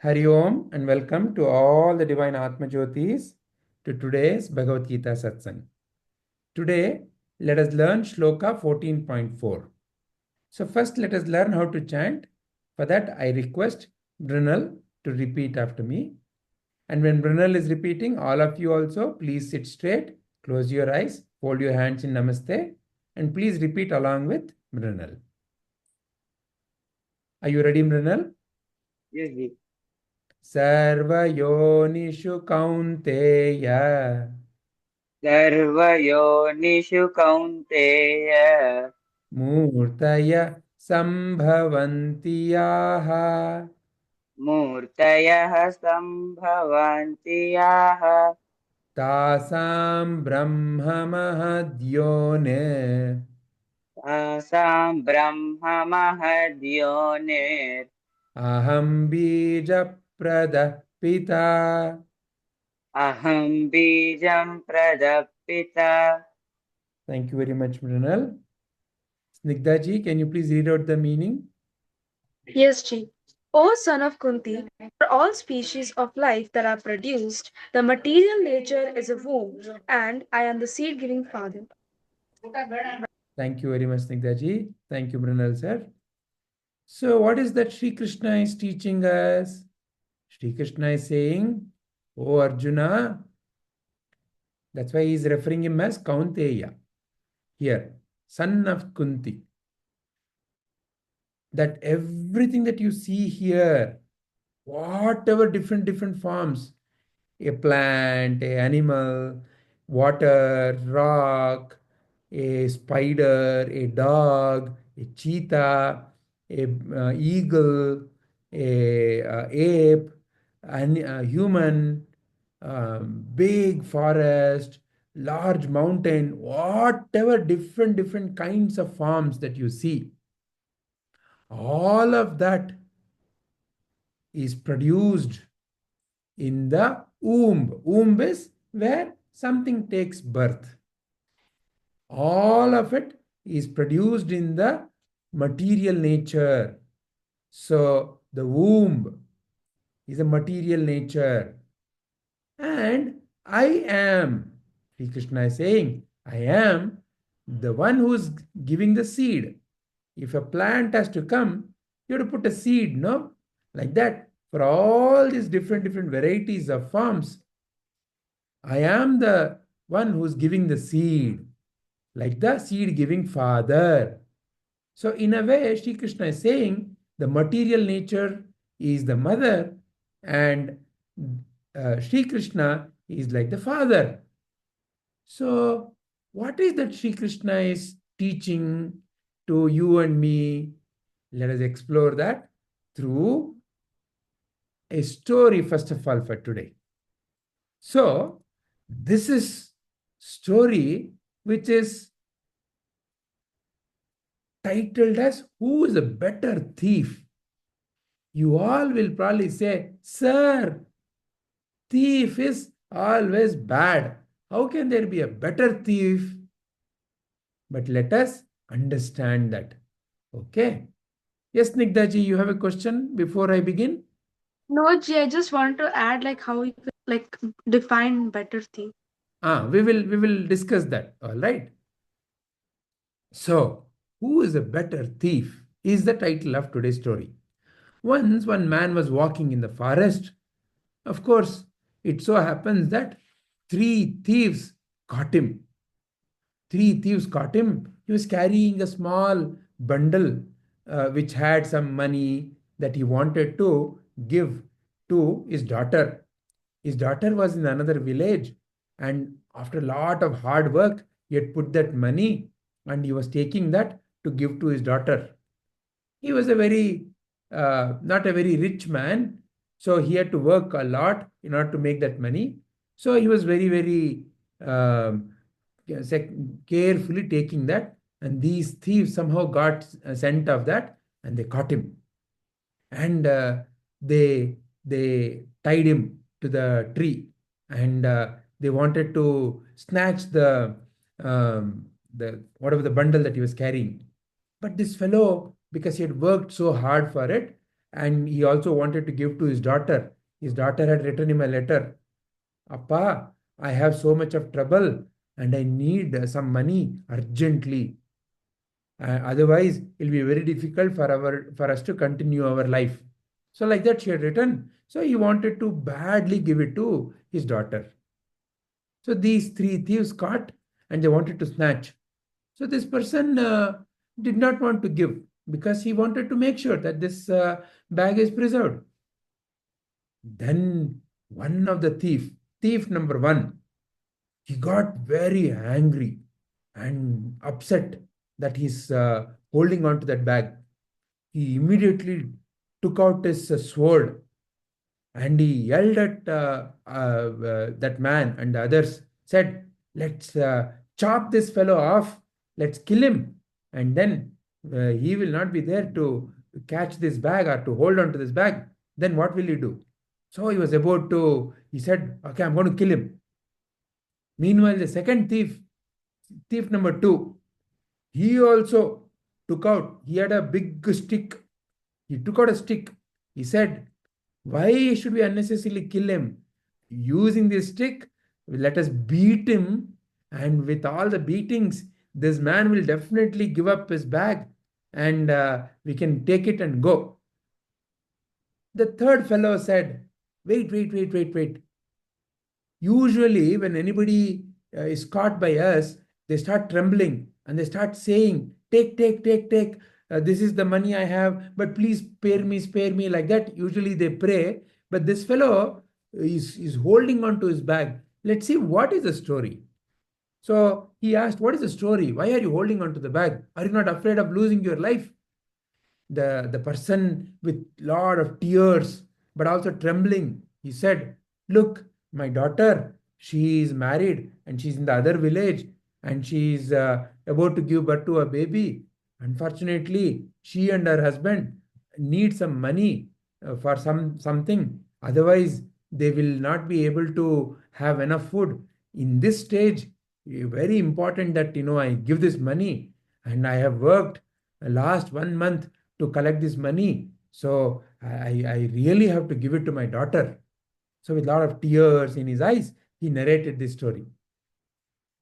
Hari Om and welcome to all the divine Atmajyotis to today's Bhagavad Gita Satsang. Today, let us learn Shloka 14.4. So first let us learn how to chant. For that, I request Brunel to repeat after me. And when Brunel is repeating, all of you also, please sit straight, close your eyes, fold your hands in Namaste, and please repeat along with Brunel. Are you ready, Brunel? Yes, ji. य-sarva-yoniṣhu kaunteya सर्वयोनिषु Kaunteya mūrtayaḥ sambhavanti ahaṁ मूर्तयः सम्भवन्ति याः tāsāṁ brahma-mahat yonir तासां ब्रह्म-महद् योनिर् ahaṁ bīja-pradaḥ pitā. अहं bīja-pradaḥ pitā. Thank you very much, Mrinal. Snigdha ji, can you please read out the meaning? Yes, Ji. O son of Kunti, for all species of life that are produced, the material nature is a womb, and I am the seed-giving father. Thank you very much, Snigdha ji. Thank you, Mrinal sir. So what is that Sri Krishna is teaching us? Sri Krishna is saying, "O Arjuna," that's why he is referring him as Kaunteya here, son of Kunti. That everything that you see here, whatever different forms, a plant, an animal, water, rock, a spider, a dog, a cheetah, a eagle, a ape, a human, big forest, large mountain, whatever different kinds of forms that you see, all of that is produced in the womb. Womb is where something takes birth. All of it is produced in the material nature. So the womb is a material nature. And I am, Sri Krishna is saying, I am the one who is giving the seed. If a plant has to come, you have to put a seed, no? Like that. For all these different varieties of forms, I am the one who is giving the seed, like the seed-giving father. So in a way, Sri Krishna is saying the material nature is the mother and Sri Krishna is like the father. So what is that Sri Krishna is teaching to you and me? Let us explore that through a story, first of all, for today. So this is story which is titled as "Who is a better thief?" You all will probably say, "Sir, thief is always bad. How can there be a better thief?" But let us understand that. Okay. Yes, Nigda ji, you have a question before I begin? No, Ji, I just want to add how we could define better thief. We will discuss that. All right. So, who is a better thief is the title of today's story. Once one man was walking in the forest. Of course, it so happens that three thieves caught him. Three thieves caught him. He was carrying a small bundle which had some money that he wanted to give to his daughter. His daughter was in another village, and after a lot of hard work, he had put that money and he was taking that to give to his daughter. He was a very, not a very rich man, so he had to work a lot in order to make that money. So he was very carefully taking that, and these thieves somehow got a scent of that and they caught him. And they tied him to the tree, and they wanted to snatch the whatever the bundle that he was carrying. But this fellow, because he had worked so hard for it, And he also wanted to give to his daughter. His daughter had written him a letter. Appa, I have so much of trouble and I need some money urgently. Otherwise, it will be very difficult for us to continue our life. So like that she had written. So he wanted to badly give it to his daughter. So these three thieves caught and they wanted to snatch. So this person did not want to give because he wanted to make sure that this bag is preserved. Then one of the thief number one, he got very angry and upset that he's holding on to that bag. He immediately took out his sword and he yelled at that man and the others, said, let's chop this fellow off, let's kill him, and then he will not be there to catch this bag or to hold on to this bag. Then what will he do? So he was about to, he said, okay, I'm going to kill him. Meanwhile, the second thief number two, he also he had a big stick. He took out a stick. He said, why should we unnecessarily kill him? Using this stick, let us beat him. And with all the beatings, this man will definitely give up his bag and we can take it and go. The third fellow said, wait. Usually, when anybody is caught by us, they start trembling and they start saying, take. This is the money I have, but please spare me. Like that, usually they pray. But this fellow is holding on to his bag. Let's see what is the story. So he asked, what is the story? Why are you holding on to the bag? Are you not afraid of losing your life? The person with lot of tears, but also trembling, he said, look, my daughter, she is married and she's in the other village and she's about to give birth to a baby. Unfortunately, she and her husband need some money for something. Otherwise, they will not be able to have enough food. In this stage, very important that, I give this money, and I have worked last 1 month to collect this money. So I really have to give it to my daughter. So with a lot of tears in his eyes, he narrated this story.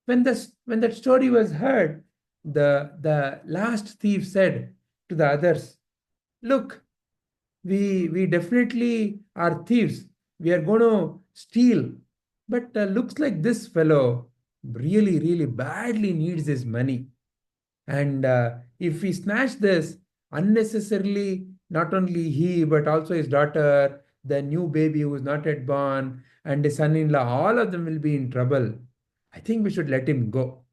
When that story was heard, the last thief said to the others, look, we definitely are thieves. We are going to steal. But looks like this fellow really badly needs his money. And if we snatch this unnecessarily, not only he, but also his daughter, the new baby who is not yet born, and his son-in-law, all of them will be in trouble. I think we should let him go.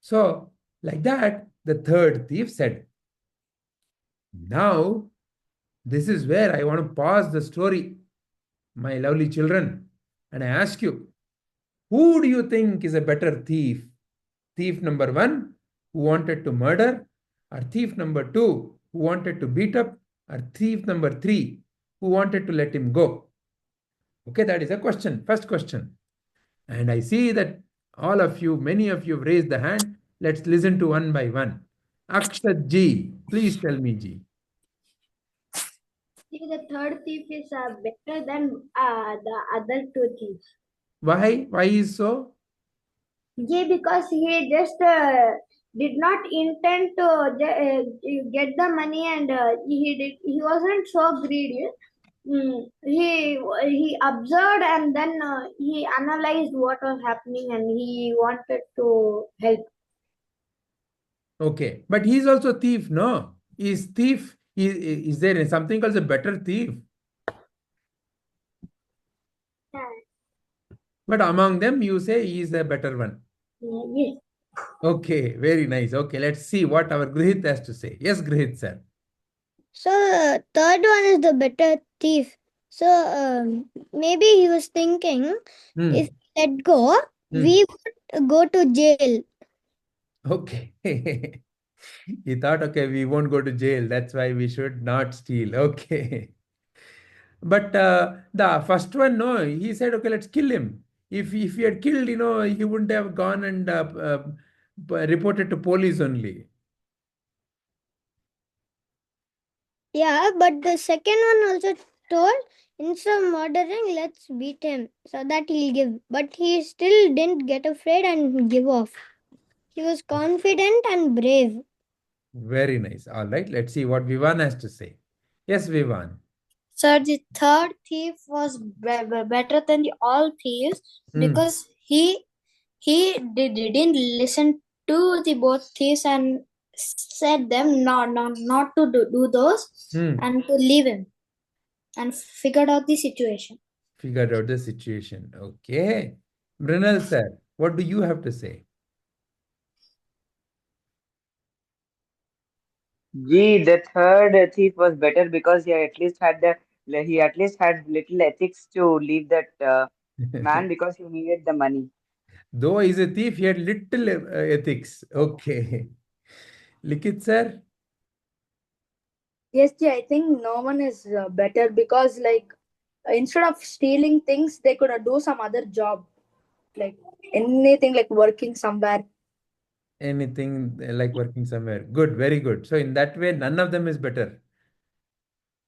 So, like that, the third thief said, now, this is where I want to pause the story, my lovely children, and I ask you, who do you think is a better thief? Thief number one, who wanted to murder, or thief number two, who wanted to beat up, or thief number three, who wanted to let him go? Okay, that is a question, first question. And I see that all of you, many of you have raised the hand. Let's listen to one by one. Akshat Ji, please tell me, Ji. See, the third thief is better than the other two thieves. Why? Why is so? Yeah, because he just did not intend to get the money, and he wasn't so greedy. He observed and then he analyzed what was happening and he wanted to help. Okay, but he's also thief, no? Is thief, is there something called a better thief? Yeah. But among them, you say he is the better one. Yes. Okay, very nice. Okay, let's see what our Grihit has to say. Yes, Grihit sir. So third one is the better thief. So maybe he was thinking if we let go, we would go to jail. Okay. He thought, okay, we won't go to jail. That's why we should not steal. Okay. But the first one, no, he said, okay, let's kill him. If he had killed, he wouldn't have gone and reported to police only. Yeah, but the second one also told, instead of murdering, let's beat him so that he'll give. But he still didn't get afraid and give off. He was confident and brave. Very nice. All right, let's see what Vivan has to say. Yes, Vivan. Sir, the third thief was better than the all thieves because didn't listen to the both thieves and said them not to do those and to leave him and figured out the situation. Figured out the situation. Okay. Mrinal sir, what do you have to say? The third thief was better because he at least had little ethics to leave that man because he needed the money. Though he's a thief, he had little ethics. Okay. Likit sir? Yes, I think no one is better because, like, instead of stealing things, they could do some other job, like anything, like working somewhere. Anything like working somewhere. Good, very good. So in that way, none of them is better.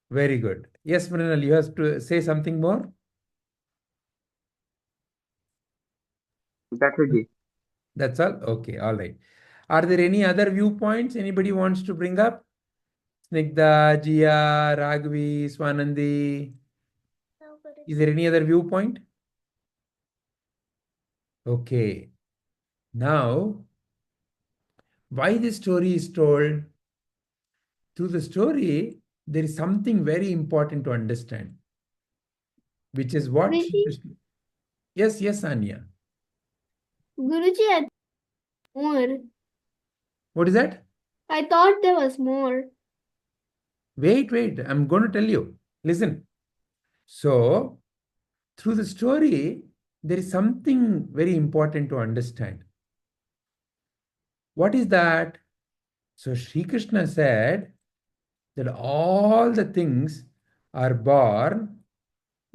Very good. Yes, Mrinal, you have to say something more? That's it. That's all? Okay, all right. Are there any other viewpoints anybody wants to bring up? Snigdha, Jia, Raghavi, Swanandi. Is there any other viewpoint? Okay. Now, why this story is told? Through the story, there is something very important to understand, which is what? Guruji? Yes, yes, Anya. Guruji, I more. What is that? I thought there was more. Wait, I'm going to tell you. Listen. So, through the story, there is something very important to understand. What is that? So, Sri Krishna said that all the things are born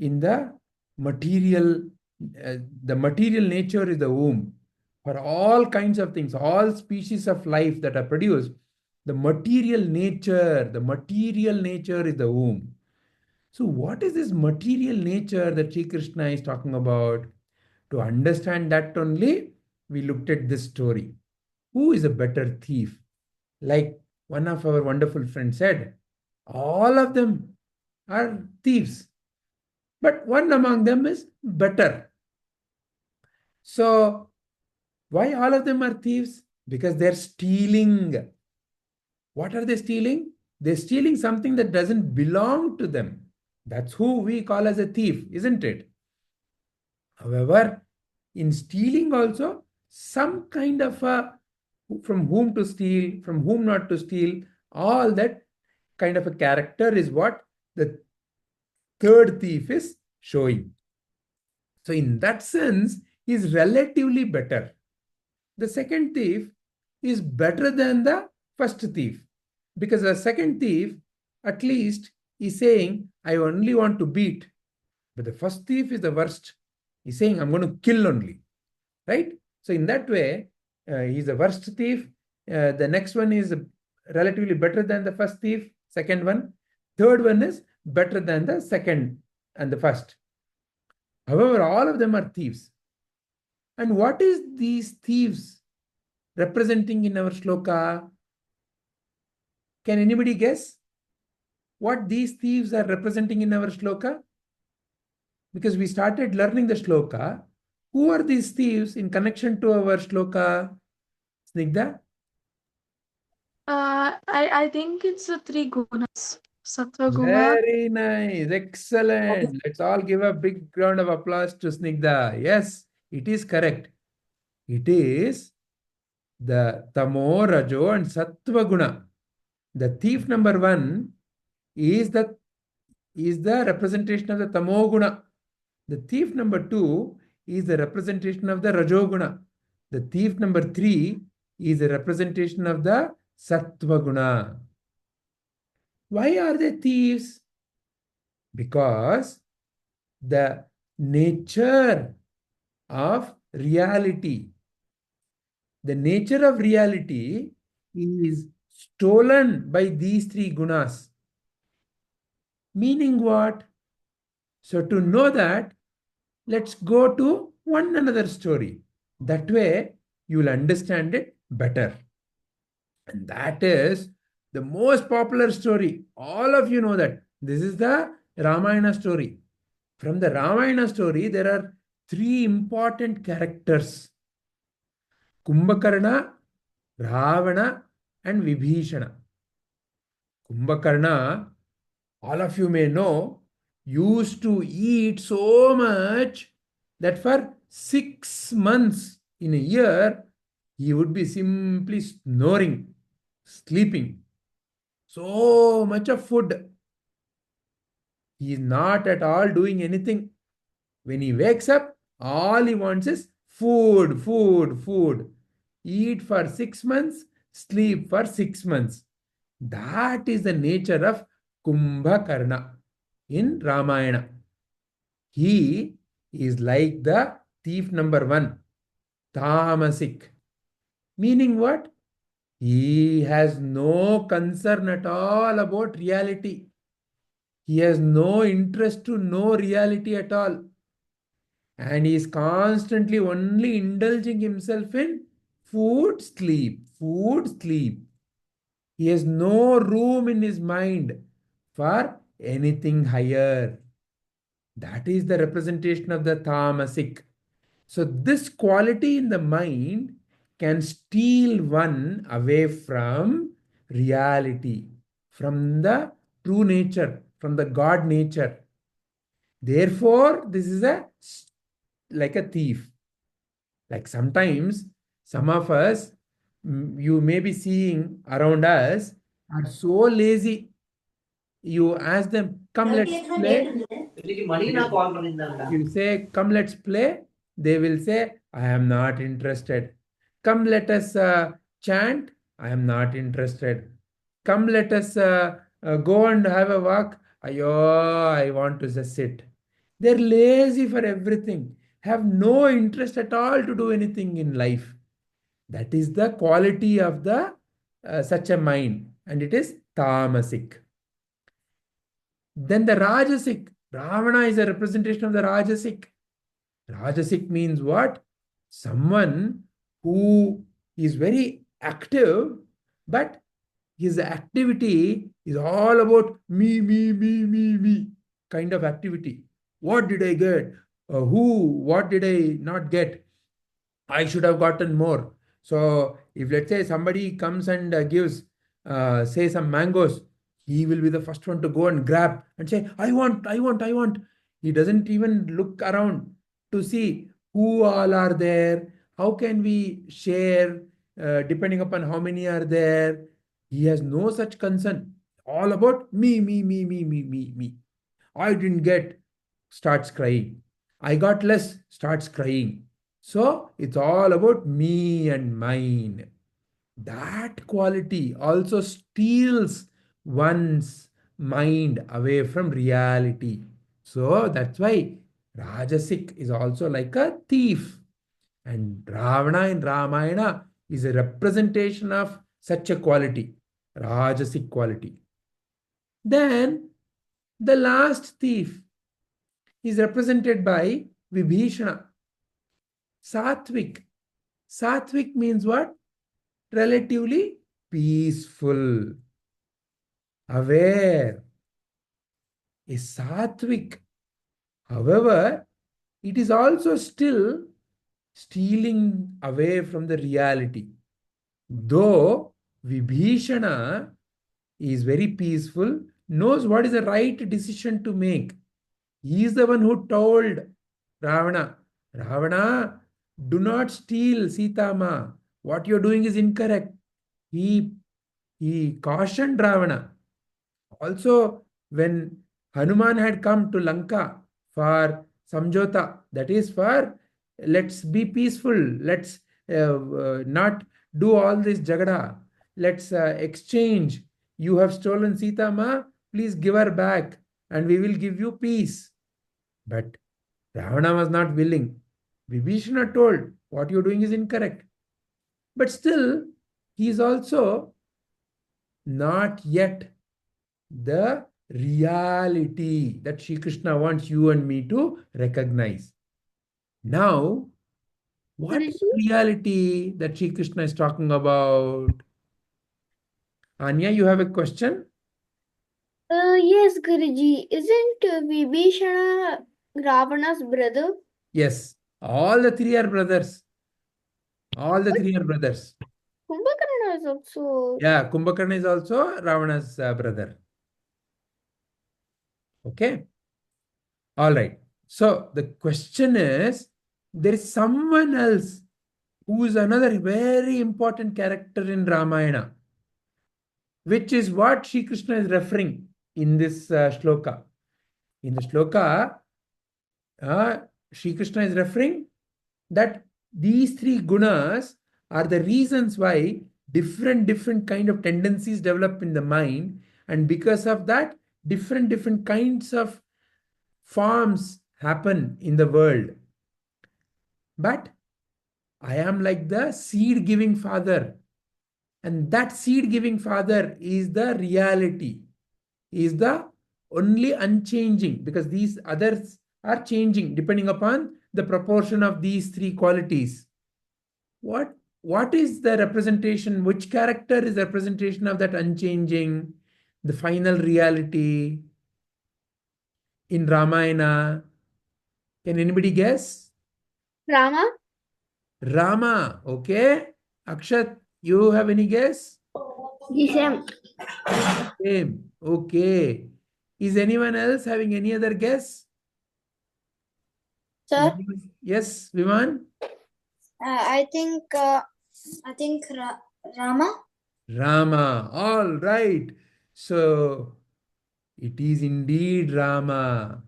in the material nature is the womb. For all kinds of things, all species of life that are produced, the material nature is the womb. So what is this material nature that Sri Krishna is talking about? To understand that only, we looked at this story. Who is a better thief? Like one of our wonderful friends said, all of them are thieves, but one among them is better. So why all of them are thieves? Because they're stealing. What are they stealing? They're stealing something that doesn't belong to them. That's who we call as a thief, isn't it? However, in stealing also, some kind of a from whom to steal, from whom not to steal, all that kind of a character is what the third thief is showing. So in that sense, he is relatively better. The second thief is better than the first thief, because the second thief at least is saying, I only want to beat. But the first thief is the worst. He's saying, I'm going to kill only. Right? So in that way, he's the worst thief. The next one is relatively better than the first thief, second one. Third one is better than the second and the first. However, all of them are thieves. And what is these thieves representing in our shloka? Can anybody guess what these thieves are representing in our shloka? Because we started learning the shloka. Who are these thieves in connection to our shloka? Snigdha? I think it's the three gunas. Sattva guna. Very nice. Excellent. Let's all give a big round of applause to Snigdha. Yes, it is correct. It is the tamo, rajo, and sattva guna. The thief number one is the representation of the tamo guna. The thief number two is the representation of the rajo guna. The thief number three is the representation of the sattva guna. Why are they thieves? Because the nature of reality, is stolen by these three gunas. Meaning what? So to know that, let's go to one another story. That way, you will understand it better. And that is the most popular story. All of you know that. This is the Ramayana story. From the Ramayana story, there are three important characters: Kumbhakarna, Ravana, and Vibhishana. Kumbhakarna, all of you may know, used to eat so much that for 6 months in a year, he would be simply snoring, sleeping. So much of food. He is not at all doing anything. When he wakes up, all he wants is food, food, food. Eat for 6 months, sleep for 6 months. That is the nature of Kumbhakarna in Ramayana. He is like the thief number 1, tamasic. Meaning what? He has no concern at all about reality. He has no interest to know reality at all. And he is constantly only indulging himself in food, sleep, food, sleep. He has no room in his mind for anything higher. That is the representation of the tamasic. So this quality in the mind can steal one away from reality, from the true nature, from the God nature. Therefore, this is like a thief. Like sometimes some of us, you may be seeing around us, are so lazy. You ask them, come, let's play. You say, come, let's play. They will say, I am not interested. Come, let us chant. I am not interested. Come, let us go and have a walk. Ayo, I want to just sit. They're lazy for everything, have no interest at all to do anything in life. That is the quality of the such a mind, and it is tamasic. Then the rajasic. Ravana is a representation of the rajasic. Rajasic means what? Someone who is very active, but his activity is all about me kind of activity. What did I get? What did I not get? I should have gotten more. So if let's say somebody comes and gives, say some mangoes, he will be the first one to go and grab and say, I want. He doesn't even look around to see who all are there, how can we share, depending upon how many are there. He has no such concern. All about me. I didn't get, starts crying. I got less, starts crying. So it's all about me and mine. That quality also steals one's mind away from reality. So that's why Rajasic is also like a thief. And Ravana in Ramayana is a representation of such a quality, Rajasic quality. Then the last thief is represented by Vibhishana. Sattvic. Sattvic means what? Relatively peaceful, aware. Is sattvic. However, it is also still stealing away from the reality. Though Vibhishana is very peaceful, knows what is the right decision to make. He is the one who told Ravana, do not steal Sita Ma. What you're doing is incorrect. He cautioned Ravana. Also, when Hanuman had come to Lanka for Samjota, that is for let's be peaceful, let's not do all this jagada, let's exchange. You have stolen Sita Ma, please give her back and we will give you peace. But Ravana was not willing. Vibhishana told, what you're doing is incorrect. But still, he is also not yet the reality that Sri Krishna wants you and me to recognize. Now, what is reality that Sri Krishna is talking about? Anya, you have a question? Yes, Guruji. Isn't Vibhishana Ravana's brother? Yes, all the three are brothers. All the three are brothers. Kumbhakarna is also. Yeah, Kumbhakarna is also Ravana's brother. Okay. All right. So the question is, there is someone else who is another very important character in Ramayana, which is what Sri Krishna is referring in this shloka. In the shloka, Sri Krishna is referring that these three gunas are the reasons why different kind of tendencies develop in the mind, and because of that, different kinds of forms happen in the world. But I am like the seed-giving father, and that seed-giving father is the reality, is the only unchanging, because these others are changing depending upon the proportion of these three qualities. What is the representation? Which character is the representation of that unchanging, the final reality in Ramayana? Can anybody guess? Rama? Rama. Okay. Akshat, you have any guess? The same. Same. Okay. Is anyone else having any other guess? Sir? Yes, Viman? I think Rama. Rama. All right. So it is indeed Rama.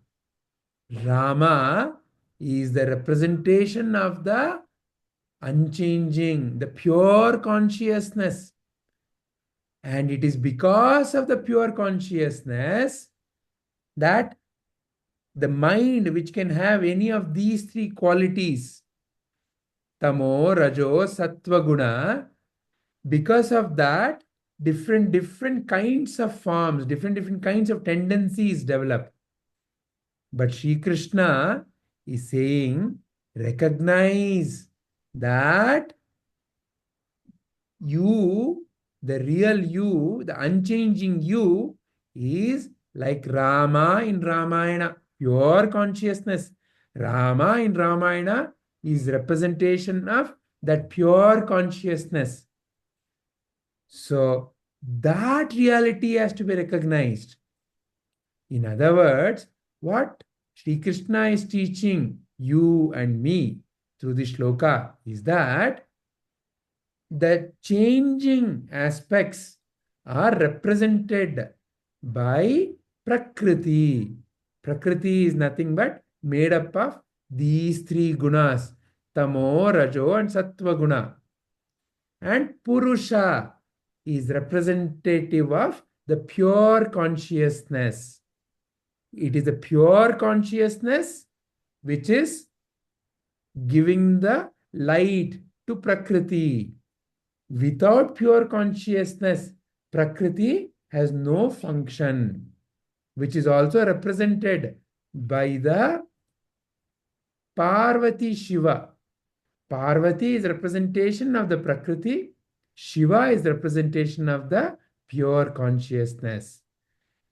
Rama is the representation of the unchanging, the pure consciousness. And it is because of the pure consciousness that the mind which can have any of these three qualities, tamo, rajo, sattva, guna, because of that, different kinds of forms, different kinds of tendencies develop. But Sri Krishna is saying, recognize that you, the real you, the unchanging you, is like Rama in Ramayana, pure consciousness. Rama in Ramayana is representation of that pure consciousness. So that reality has to be recognized. In other words, what Sri Krishna is teaching you and me through this shloka is that the changing aspects are represented by Prakriti. Prakriti is nothing but made up of these three gunas, Tamo, Rajo, and Sattva guna. And Purusha is representative of the pure consciousness. It is the pure consciousness which is giving the light to Prakriti. Without pure consciousness, Prakriti has no function, which is also represented by the Parvati Shiva. Parvati is representation of the Prakriti. Shiva is representation of the pure consciousness.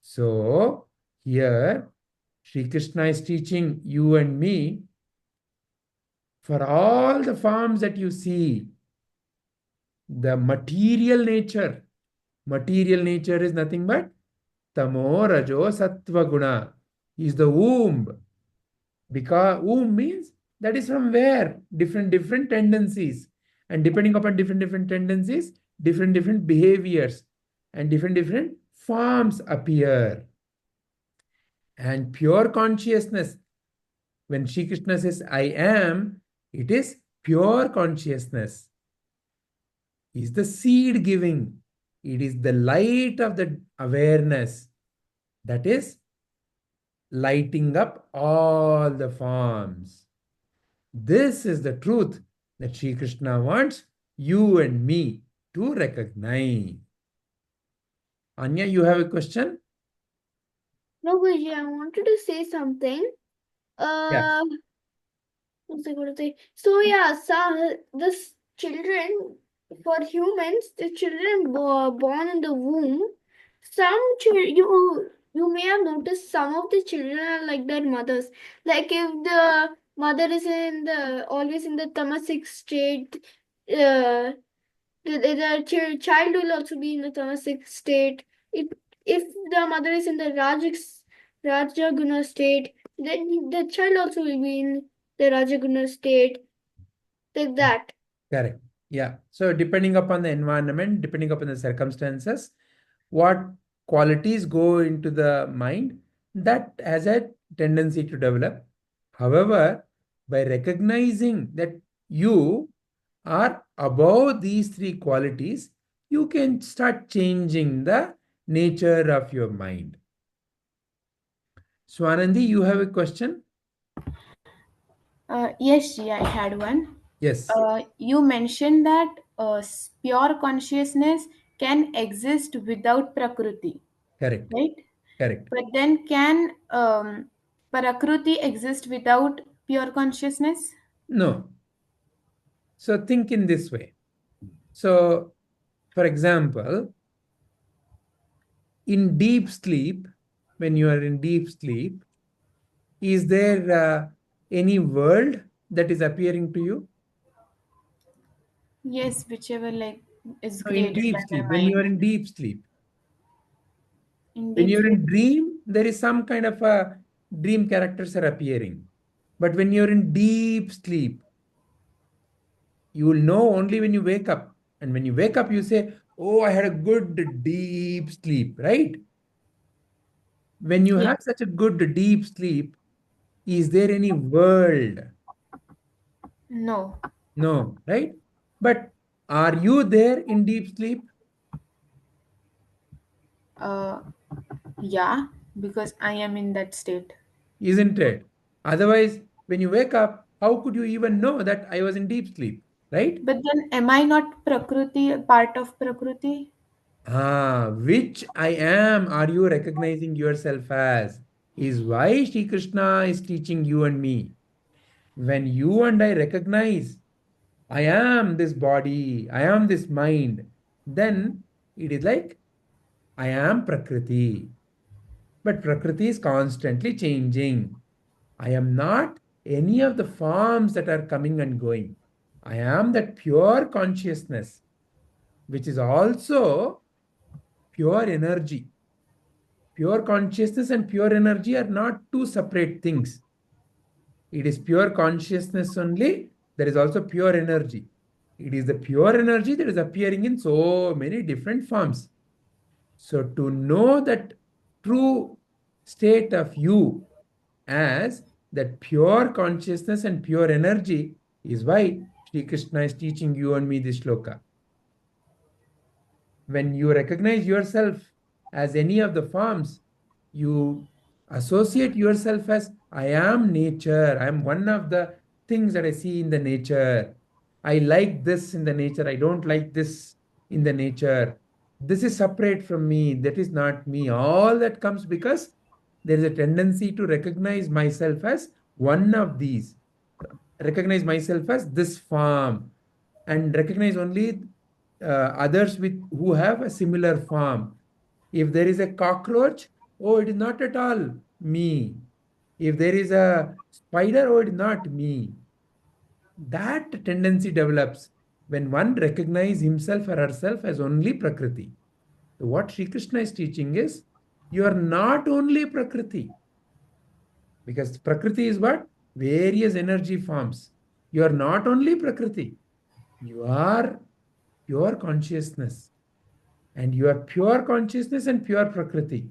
So, here, Sri Krishna is teaching you and me, for all the forms that you see, the material nature is nothing but Tamo, Rajo, Sattva guna, is the womb. Because womb means that is from where different tendencies, and depending upon different tendencies, different behaviors and different forms appear. And pure consciousness, when Sri Krishna says I am, it is pure consciousness. Is the seed giving. It is the light of the awareness that is lighting up all the forms. This is the truth that Sri Krishna wants you and me to recognize. Anya, you have a question? No, Guruji, I wanted to say something. Yeah. What's I going to say? So yeah, this children, for humans, the children born in the womb, you may have noticed some of the children are like their mothers. Like if the mother is always in the tamasic state, uh, the child will also be in the tamasic state. If the mother is in the Rajaguna state, then the child also will be in the Rajaguna state, like that. Correct. Yeah. So depending upon the environment, depending upon the circumstances, what qualities go into the mind, that has a tendency to develop. However, by recognizing that you are above these three qualities, you can start changing the nature of your mind. Swanandi, you have a question? Yes, Ji, I had one. Yes. You mentioned that pure consciousness can exist without Prakriti, Correct. right? Correct. But then can Prakriti exist without pure consciousness? No. So think in this way. So, for example, in deep sleep, when you are in deep sleep, is there any world that is appearing to you? Yes, whichever like is No, in created deep by sleep, my when you are mind. in deep sleep. In When deep you're sleep. in dream, there is some kind of a dream characters are appearing. But when you're in deep sleep, you will know only when you wake up. And when you wake up, you say, oh, I had a good deep sleep, right? When you Yeah. have such a good deep sleep, is there any world? No. No, right? But are you there in deep sleep? Uh, yeah, because I am in that state. Isn't it? Otherwise, when you wake up, how could you even know that I was in deep sleep, right? But then am I not Prakriti, part of Prakriti? Which I am, are you recognizing yourself as? Is why Sri Krishna is teaching you and me. When you and I recognize, I am this body, I am this mind, then it is like, I am Prakriti. But Prakriti is constantly changing. I am not any of the forms that are coming and going. I am that pure consciousness, which is also pure energy. Pure consciousness and pure energy are not two separate things. It is pure consciousness only. There is also pure energy. It is the pure energy that is appearing in so many different forms. So to know that true state of you as that pure consciousness and pure energy is why Sri Krishna is teaching you and me this shloka. When you recognize yourself as any of the forms, you associate yourself as I am nature. I am one of the things that I see in the nature. I like this in the nature. I don't like this in the nature. This is separate from me. That is not me. All that comes because there is a tendency to recognize myself as one of these. Recognize myself as this form and recognize only others with who have a similar form. If there is a cockroach, oh, it is not at all me. If there is a spider, oh, it is not me. That tendency develops when one recognizes himself or herself as only Prakriti. So what Sri Krishna is teaching is you are not only Prakriti, because Prakriti is what? Various energy forms. You are not only Prakriti, you are pure consciousness. And you are pure consciousness and pure Prakriti.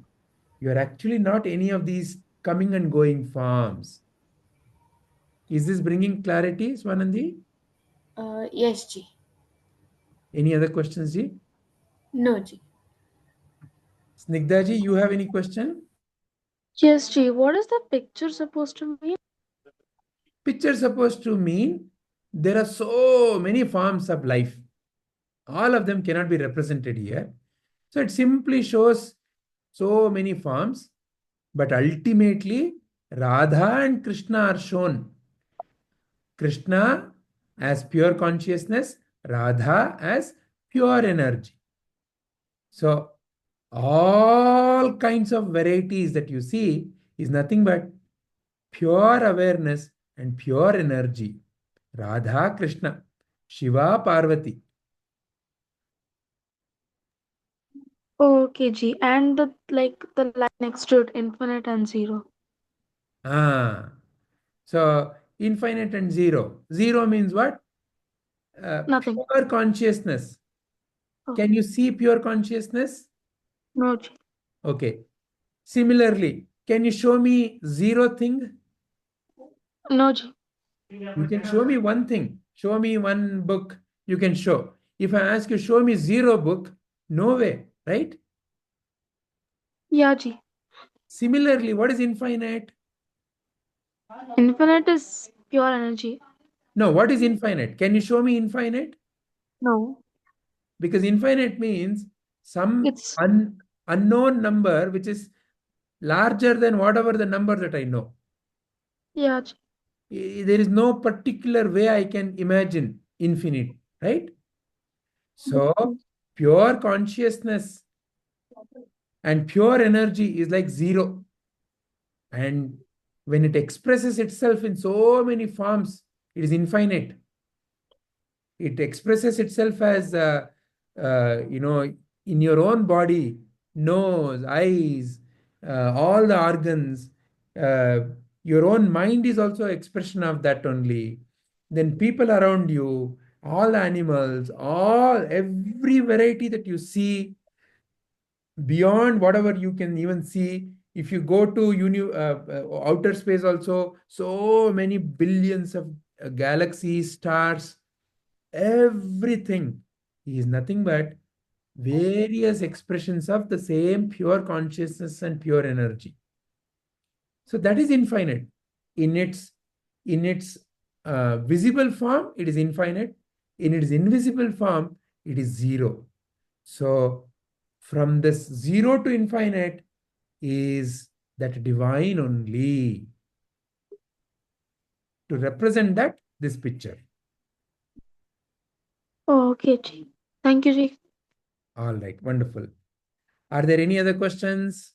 You are actually not any of these coming and going forms. Is this bringing clarity, Swanandi? Yes, Ji. Any other questions, Ji? No, Ji. Snigdha ji, you have any question? Yes, Ji. What is the picture supposed to mean? Picture supposed to mean there are so many forms of life. All of them cannot be represented here. So it simply shows so many forms. But ultimately, Radha and Krishna are shown. Krishna as pure consciousness, Radha as pure energy. So, all kinds of varieties that you see is nothing but pure awareness and pure energy. Radha, Krishna, Shiva, Parvati. Okay, Ji. And the line next to it, infinite and zero. So, infinite and zero. Zero means what? Nothing. Pure consciousness. Oh. Can you see pure consciousness? No, Ji. Okay. Similarly, can you show me zero thing? No, Ji. You can show me one thing. Show me one book. You can show. If I ask you, show me zero book, no way, right? Yeah, Ji. Similarly, what is infinite? Infinite is pure energy. No, what is infinite? Can you show me infinite? No. Because infinite means some It's unknown number which is larger than whatever the number that I know. yeah, Ji. There is no particular way I can imagine infinite, right? So, pure consciousness and pure energy is like zero. And when it expresses itself in so many forms, it is infinite. It expresses itself as, in your own body, nose, eyes, all the organs. Your own mind is also expression of that only. Then people around you, all the animals, every variety that you see, beyond whatever you can even see. If you go to outer space also, so many billions of galaxies, stars, everything is nothing but various expressions of the same pure consciousness and pure energy. So that is infinite. In its visible form, it is infinite. In its invisible form, it is zero. So from this zero to infinite is that divine only. To represent that, this picture. Oh, okay, Ji. Thank you, Ji. All right, wonderful. Are there any other questions?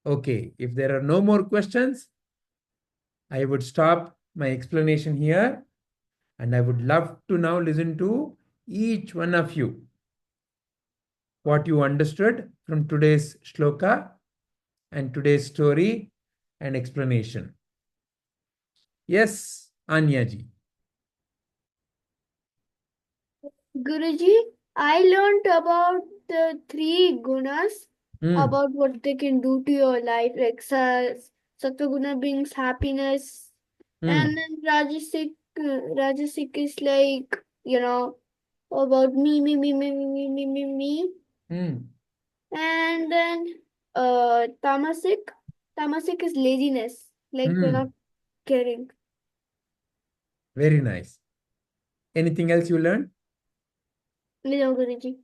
Okay, if there are no more questions, I would stop my explanation here, and I would love to now listen to each one of you. What you understood from today's shloka and today's story and explanation. Yes, Anya ji. Guruji, I learned about the three gunas, about what they can do to your life. Like Sattva-guna brings happiness, and then Rajasic is like, about me. And then Tamasic is laziness, like we're not caring. Very nice. Anything else you learned? No, Guruji.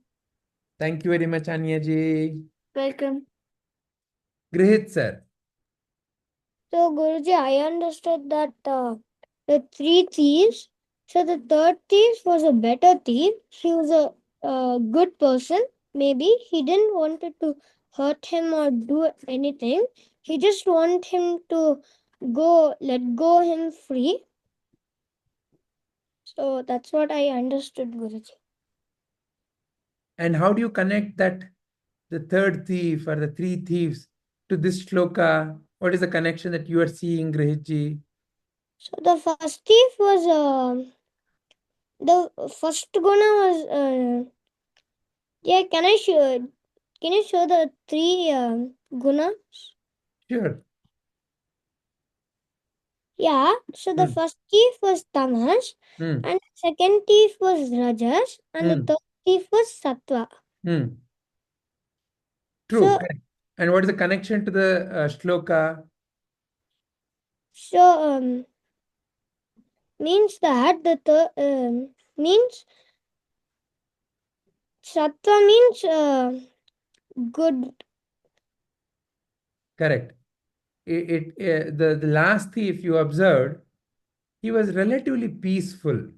Thank you very much, Anya ji. Welcome. Grihit sir. So, Guruji, I understood that the three thieves, so the third thief was a better thief. He was a good person. Maybe he didn't want to hurt him or do anything. He just wanted him to let go him free. So that's what I understood, Guruji. And how do you connect that the third thief or the three thieves to this shloka? What is the connection that you are seeing, Grihit ji? So the first thief was the first guna was yeah. Can you show the three gunas? Sure. Yeah. So the first thief was tamas, and the second thief was rajas, and the third thief was sattva. True. So, and what is the connection to the shloka? So means that means sattva means good Correct. The last thief you observed, he was relatively peaceful.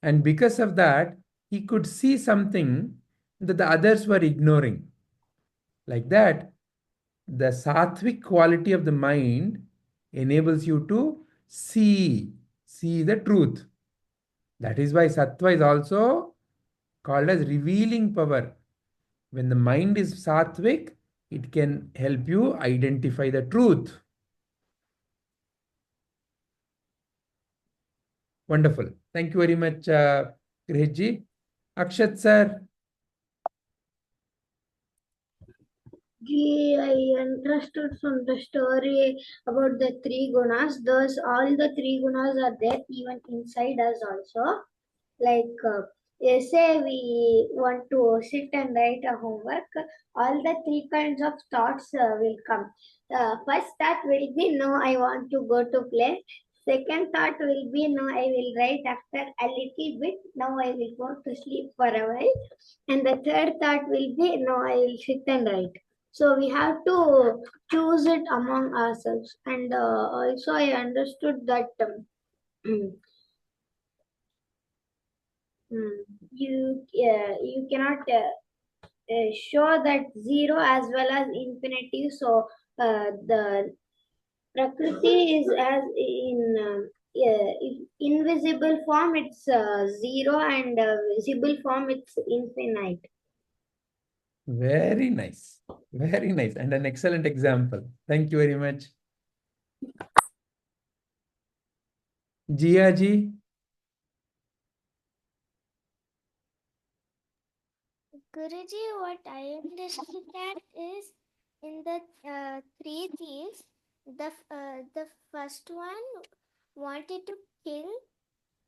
And because of that, he could see something that the others were ignoring. Like that, the sattvic quality of the mind enables you to see the truth. That is why sattva is also called as revealing power. When the mind is sattvic, it can help you identify the truth. Wonderful. Thank you very much, Grihitji. Akshat sir. I understood from the story about the three gunas. Thus, all the three gunas are there even inside us also. Like, say we want to sit and write a homework, all the three kinds of thoughts will come. First thought will be, no, I want to go to play. Second thought will be, no, I will write after a little bit. Now I will go to sleep for a while. And the third thought will be, no, I will sit and write. So we have to choose it among ourselves. And also I understood that you cannot show that zero as well as infinity. So the Prakriti is as in invisible form it's zero, and visible form it's infinite. Very nice. Very nice. And an excellent example. Thank you very much. Jia ji. Guruji, what I understood that is in the three thieves, the first one wanted to kill,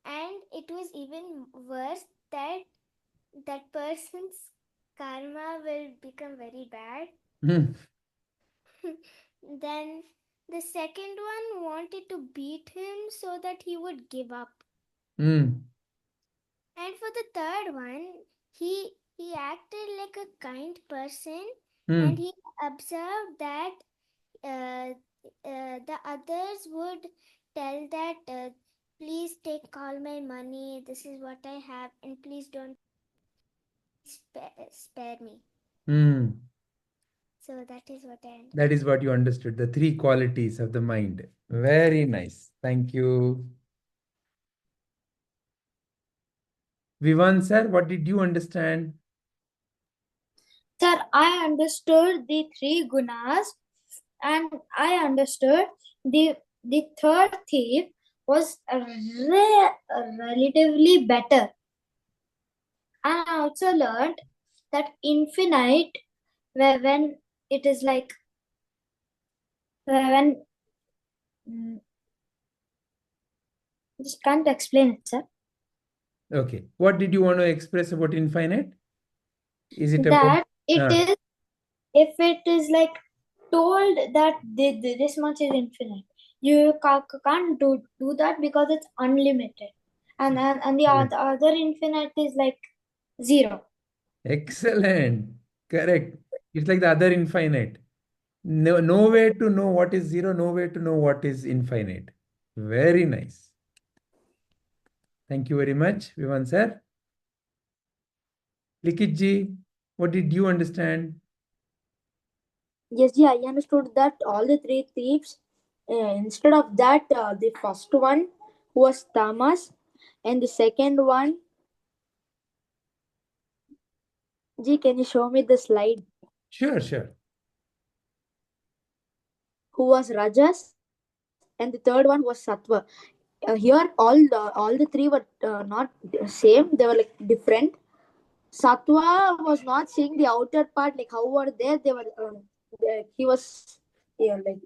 and it was even worse that that person's karma will become very bad. Then the second one wanted to beat him so that he would give up. And for the third one, he acted like a kind person, and he observed that the others would tell that please take all my money, this is what I have, and please don't spare me. So that is what I understood. That is what you understood, the three qualities of the mind. Very nice. Thank you. Vivan sir, what did you understand? Sir, I understood the three gunas, and I understood the third thief was relatively better. And I also learned that infinite, when it is like when just can't explain it, sir. Okay. What did you want to express about infinite? Is it that about it is, if it is like told that this much is infinite, you can't do that because it's unlimited, and the other infinite is like zero. Excellent. Correct. It's like the other infinite. No way to know what is zero, no way to know what is infinite. Very nice. Thank you very much, Vivan sir. Likit ji, what did you understand? Yes, ji, I understood that all the three thieves, instead of that, the first one was tamas, and the second one, ji, can you show me the slide? Sure, sure. Who was rajas, and the third one was sattva. Here, all the three were not same; they were like different. Sattva was not seeing the outer part, like how were they? They were. He was, like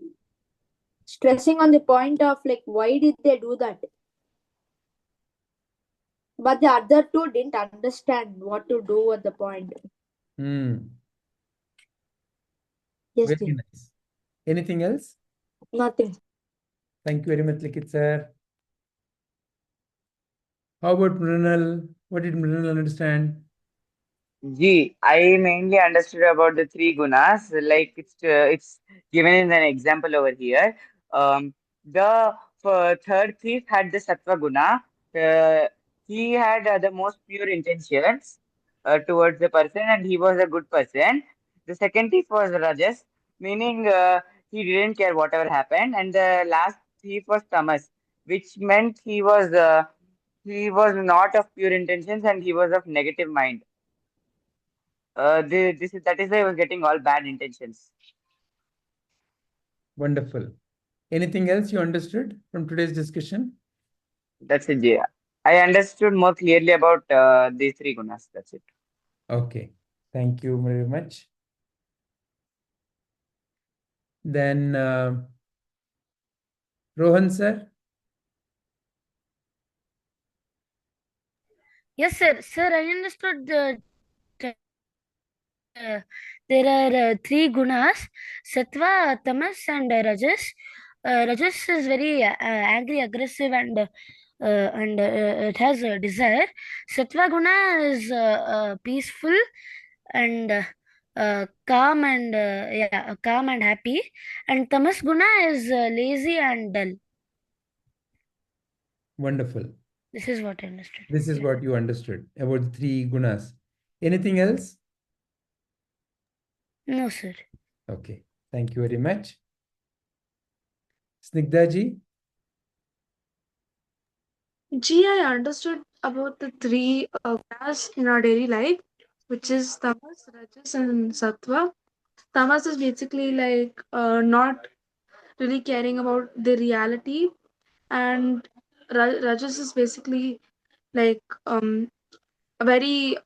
stressing on the point of like why did they do that? But the other two didn't understand what to do at the point. Yes, Very ji. nice. Anything else? Nothing. Thank you very much, Likit sir. How about Mrinal? What did Mrinal understand? I mainly understood about the three gunas. Like it's given in an example over here. The third thief had the sattva guna. Uh, he had the most pure intentions towards the person, and he was a good person. The second thief was rajas, meaning he didn't care whatever happened, and the last thief was tamas, which meant he was not of pure intentions and he was of negative mind. That is why I was getting all bad intentions. Wonderful. Anything else you understood from today's discussion? That's it. Yeah. I understood more clearly about these three gunas. That's it. Okay. Thank you very much. Then Rohan sir. Yes, sir. Sir, I understood there are three gunas: sattva, tamas, and rajas. Rajas is very angry, aggressive, and it has a desire. Sattva guna is peaceful and calm and calm and happy. And tamas guna is lazy and dull. Wonderful. This is what I understood. This is what you understood about the three gunas. Anything else? No, sir. Okay. Thank you very much. Snigdha ji. I understood about the three gunas in our daily life, which is tamas, rajas, and sattva. Tamas is basically like not really caring about the reality, and rajas is basically like a very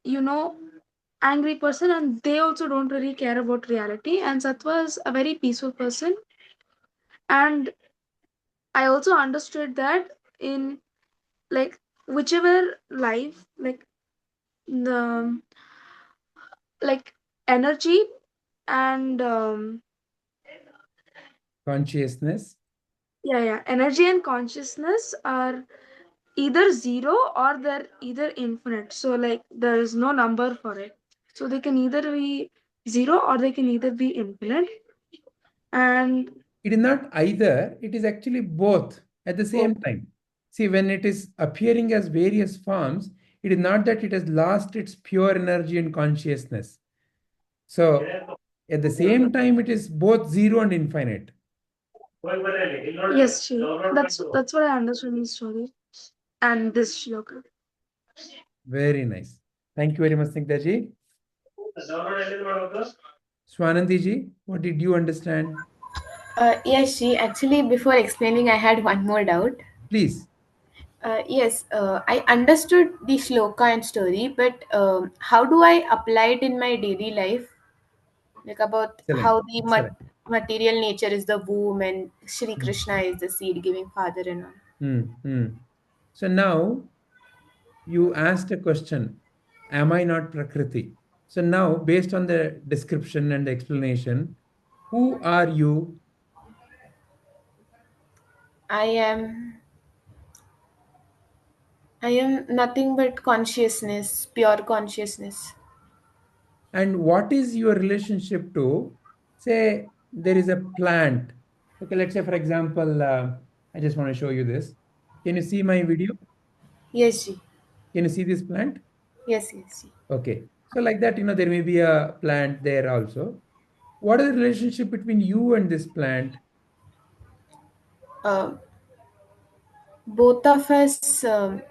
angry person, and they also don't really care about reality. And sattva is a very peaceful person, and I also understood that in like whichever life the like energy and Consciousness. energy and consciousness are either zero or they're either infinite, so like there is no number for it, so they can either be zero or they can either be infinite. And it is not either, it is actually both at the same time. See, when it is appearing as various forms, it is not that it has lost its pure energy and consciousness. So at the same time, it is both zero and infinite. Yes, that's what I understood in the story and this shloka. Very nice. Thank you very much, Snigdha ji. Swanandi ji, what did you understand? Yes, actually, before explaining, I had one more doubt. Please. Yes, I understood the shloka and story, but how do I apply it in my daily life? Like about Excellent. how the Excellent. material nature is the womb and Shri Krishna is the seed giving father and all. So now you asked a question, am I not Prakriti? So now, based on the description and the explanation, who are you? I am nothing but consciousness, pure consciousness. And what is your relationship to, say, there is a plant. Okay, let's say, for example, I just want to show you this. Can you see my video? Yes, Ji. Can you see this plant? Yes, yes, Ji. Okay. So like that, there may be a plant there also. What is the relationship between you and this plant? Both of us, I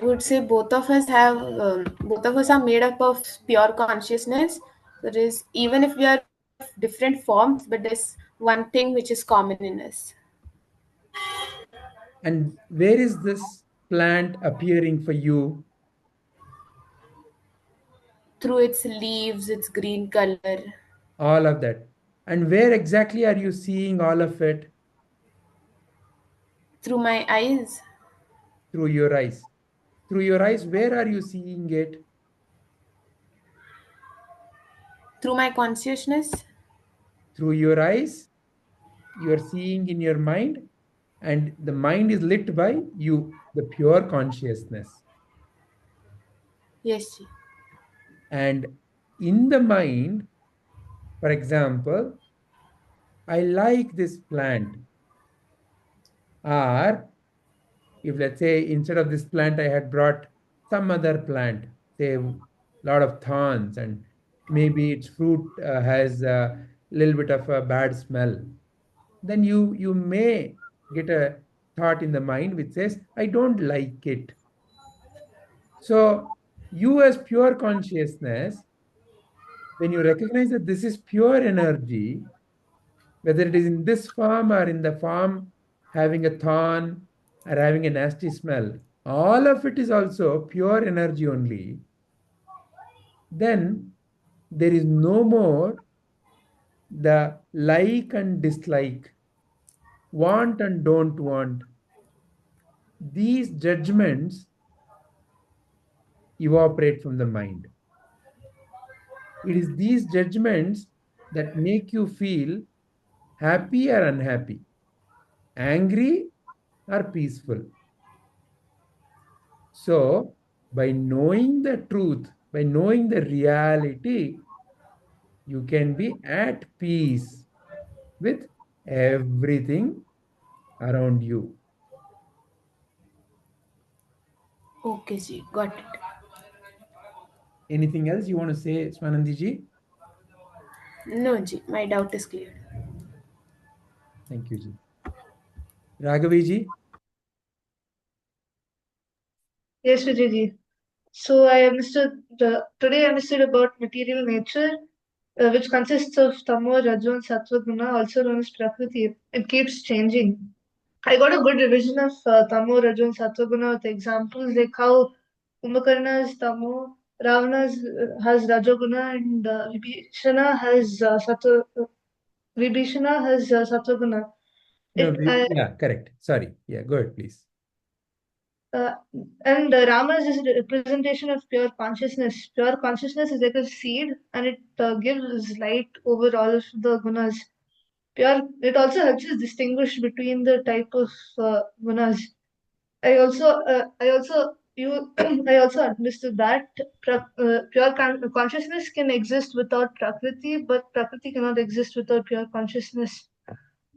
would say both of us are made up of pure consciousness. There is, even if we are different forms, but there's one thing which is common in us. And where is this plant appearing for you? Through its leaves, its green color. All of that. And where exactly are you seeing all of it? Through my eyes. Through your eyes. Through your eyes, where are you seeing it? Through my consciousness. Through your eyes, you are seeing in your mind, and the mind is lit by you, the pure consciousness. Yes, ji. And in the mind, for example, I like this plant. Or if, let's say, instead of this plant, I had brought some other plant, say a lot of thorns, and maybe its fruit has a little bit of a bad smell, then you may get a thought in the mind which says, I don't like it. So you, as pure consciousness, when you recognize that this is pure energy, whether it is in this form or in the form having a thorn or having a nasty smell, all of it is also pure energy only, then there is no more the like and dislike, want and don't want. These judgments evaporate from the mind. It is these judgments that make you feel happy or unhappy, angry or peaceful. So, by knowing the truth, by knowing the reality, you can be at peace with everything around you. Okay, ji. Got it. Anything else you want to say, Swanandi ji? No, ji. My doubt is clear. Thank you, ji. Raghavi ji? Yes, Vijayji. So I understood today I understood about material nature, which consists of tamo, rajo, and sattva guna, also known as prakriti. It keeps changing. I got a good revision of tamo, rajo, and sattva guna with examples like how Kumbhakarna is tamo, Ravana has rajoguna, and Vibhishana has sattva guna. No, yeah, correct. Sorry. Yeah, go ahead, please. And Rama is a representation of pure consciousness. Pure consciousness is like a seed, and it gives light over all of the gunas. It also helps us distinguish between the type of gunas. I also understood that consciousness can exist without prakriti, but prakriti cannot exist without pure consciousness.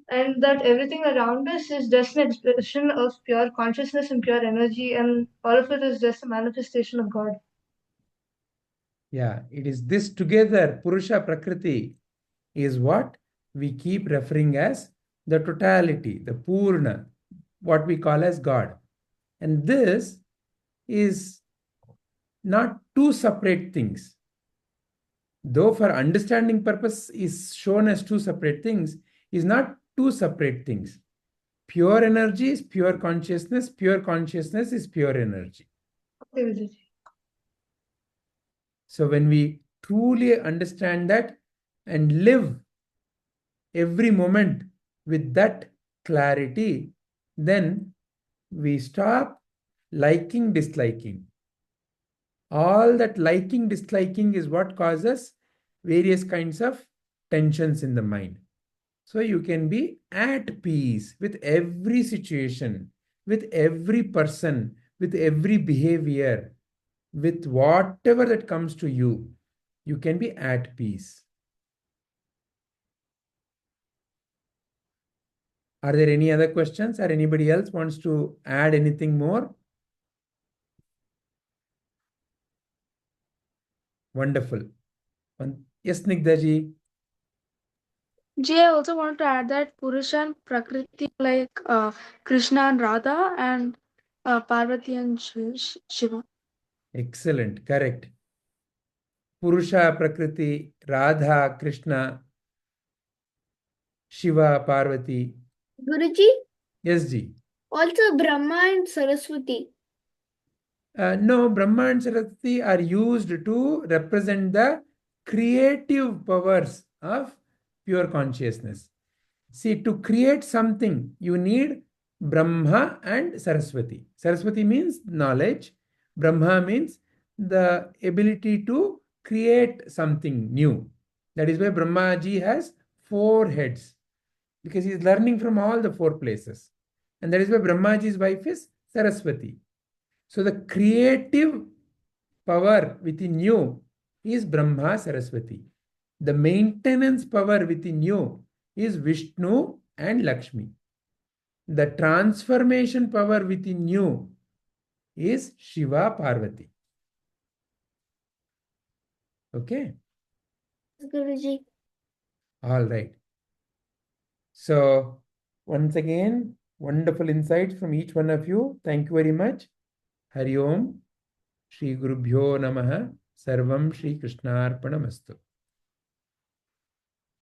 And that everything around us is just an expression of pure consciousness and pure energy, and all of it is just a manifestation of God. Yeah, it is this together, Purusha Prakriti, is what we keep referring as the totality, the Purna, what we call as God. And this is not two separate things. Though for understanding purpose is shown as two separate things, is not two separate things. Pure energy is pure consciousness is pure energy. Okay, so when we truly understand that and live every moment with that clarity, then we stop liking, disliking. All that liking, disliking is what causes various kinds of tensions in the mind. So you can be at peace with every situation, with every person, with every behavior, with whatever that comes to you. You can be at peace. Are there any other questions, or anybody else wants to add anything more? Wonderful. Yes, Snigdha ji. Jay, I also want to add that Purusha and Prakriti like Krishna and Radha, and Parvati and Shiva. Excellent, correct. Purusha, Prakriti, Radha, Krishna, Shiva, Parvati. Guruji? Yes, ji. Also Brahma and Saraswati. No, Brahma and Saraswati are used to represent the creative powers of pure consciousness. See, to create something, you need Brahma and Saraswati. Saraswati means knowledge. Brahma means the ability to create something new. That is why Brahma ji has 4 heads, because he is learning from all the 4 places. And that is why Brahma ji's wife is Saraswati. So the creative power within you is Brahma Saraswati. The maintenance power within you is Vishnu and Lakshmi. The transformation power within you is Shiva Parvati. Okay? Guruji. All right. So, once again, wonderful insights from each one of you. Thank you very much. Hari Om. Shri Gurubhyo Namaha. Sarvam Shri Krishnarpanamastu.